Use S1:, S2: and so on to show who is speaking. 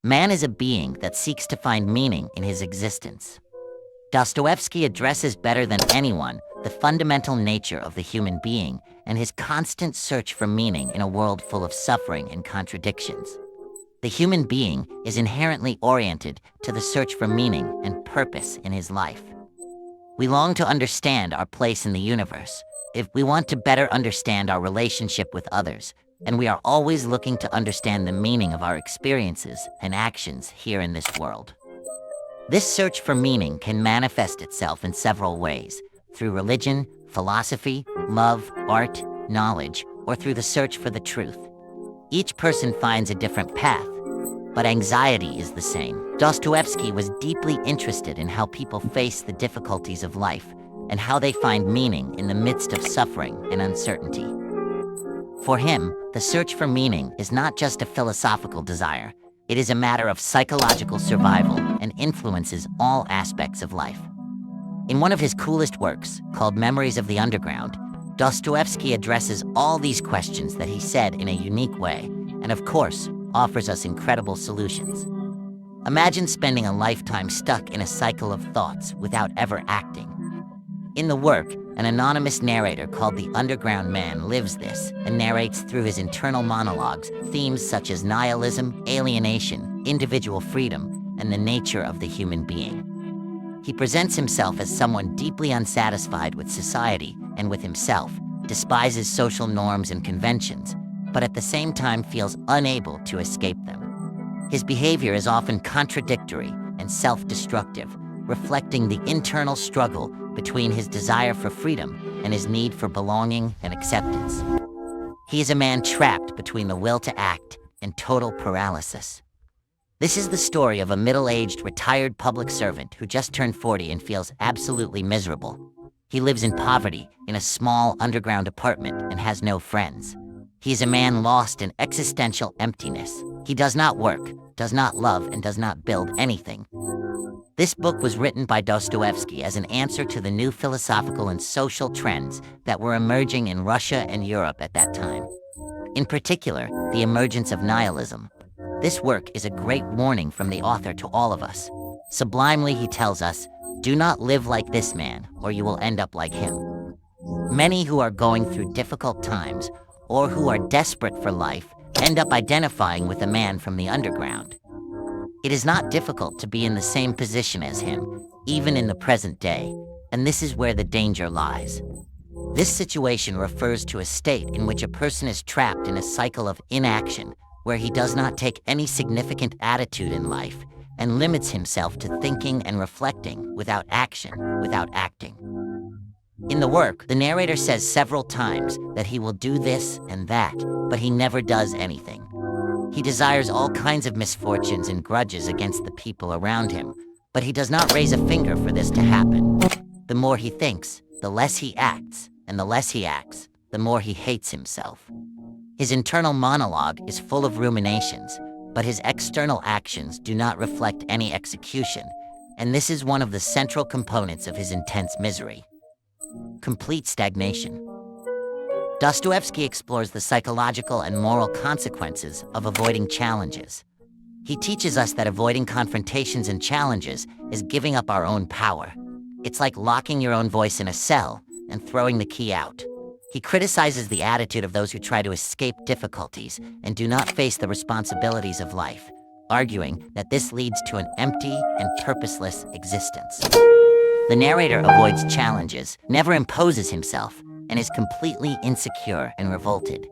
S1: Man is a being that seeks to find meaning in his existence. Dostoiévski addresses better than anyone the fundamental nature of the human being and his constant search for meaning in a world full of suffering and contradictions. The human being is inherently oriented to the search for meaning and purpose in his life. We long to understand our place in the universe, if we want to better understand our relationship with others, and we are always looking to understand the meaning of our experiences and actions here in this world. This search for meaning can manifest itself in several ways, through religion, philosophy, love, art, knowledge, or through the search for the truth. Each person finds a different path, but anxiety is the same. Dostoiévski was deeply interested in how people face the difficulties of life and how they find meaning in the midst of suffering and uncertainty. For him, the search for meaning is not just a philosophical desire. It is a matter of psychological survival and influences all aspects of life. In one of his coolest works, called Memories of the Underground, Dostoiévski addresses all these questions that he said in a unique way, and of course, offers us incredible solutions. Imagine spending a lifetime stuck in a cycle of thoughts without ever acting. In the work, an anonymous narrator called the Underground Man lives this and narrates through his internal monologues themes such as nihilism, alienation, individual freedom, and the nature of the human being. He presents himself as someone deeply unsatisfied with society and with himself, despises social norms and conventions, but at the same time feels unable to escape them. His behavior is often contradictory and self-destructive, reflecting the internal struggle between his desire for freedom and his need for belonging and acceptance. He is a man trapped between the will to act and total paralysis. This is the story of a middle-aged, retired public servant who just turned 40 and feels absolutely miserable. He lives in poverty, in a small underground apartment, and has no friends. He is a man lost in existential emptiness. He does not work, does not love, and does not build anything. This book was written by Dostoiévski as an answer to the new philosophical and social trends that were emerging in Russia and Europe at that time. In particular, the emergence of nihilism. This work is a great warning from the author to all of us. Sublimely, he tells us, "Do not live like this man, or you will end up like him." Many who are going through difficult times, or who are desperate for life, end up identifying with a man from the underground. It is not difficult to be in the same position as him, even in the present day, and this is where the danger lies. This situation refers to a state in which a person is trapped in a cycle of inaction, where he does not take any significant attitude in life and limits himself to thinking and reflecting without action, without acting. In the work, the narrator says several times that he will do this and that, but he never does anything. He desires all kinds of misfortunes and grudges against the people around him, but he does not raise a finger for this to happen. The more he thinks, the less he acts, and the less he acts, the more he hates himself. His internal monologue is full of ruminations, but his external actions do not reflect any execution, and this is one of the central components of his intense misery. Complete stagnation. Dostoiévski explores the psychological and moral consequences of avoiding challenges. He teaches us that avoiding confrontations and challenges is giving up our own power. It's like locking your own voice in a cell and throwing the key out. He criticizes the attitude of those who try to escape difficulties and do not face the responsibilities of life, arguing that this leads to an empty and purposeless existence. The narrator avoids challenges, never imposes himself, and is completely insecure and revolted.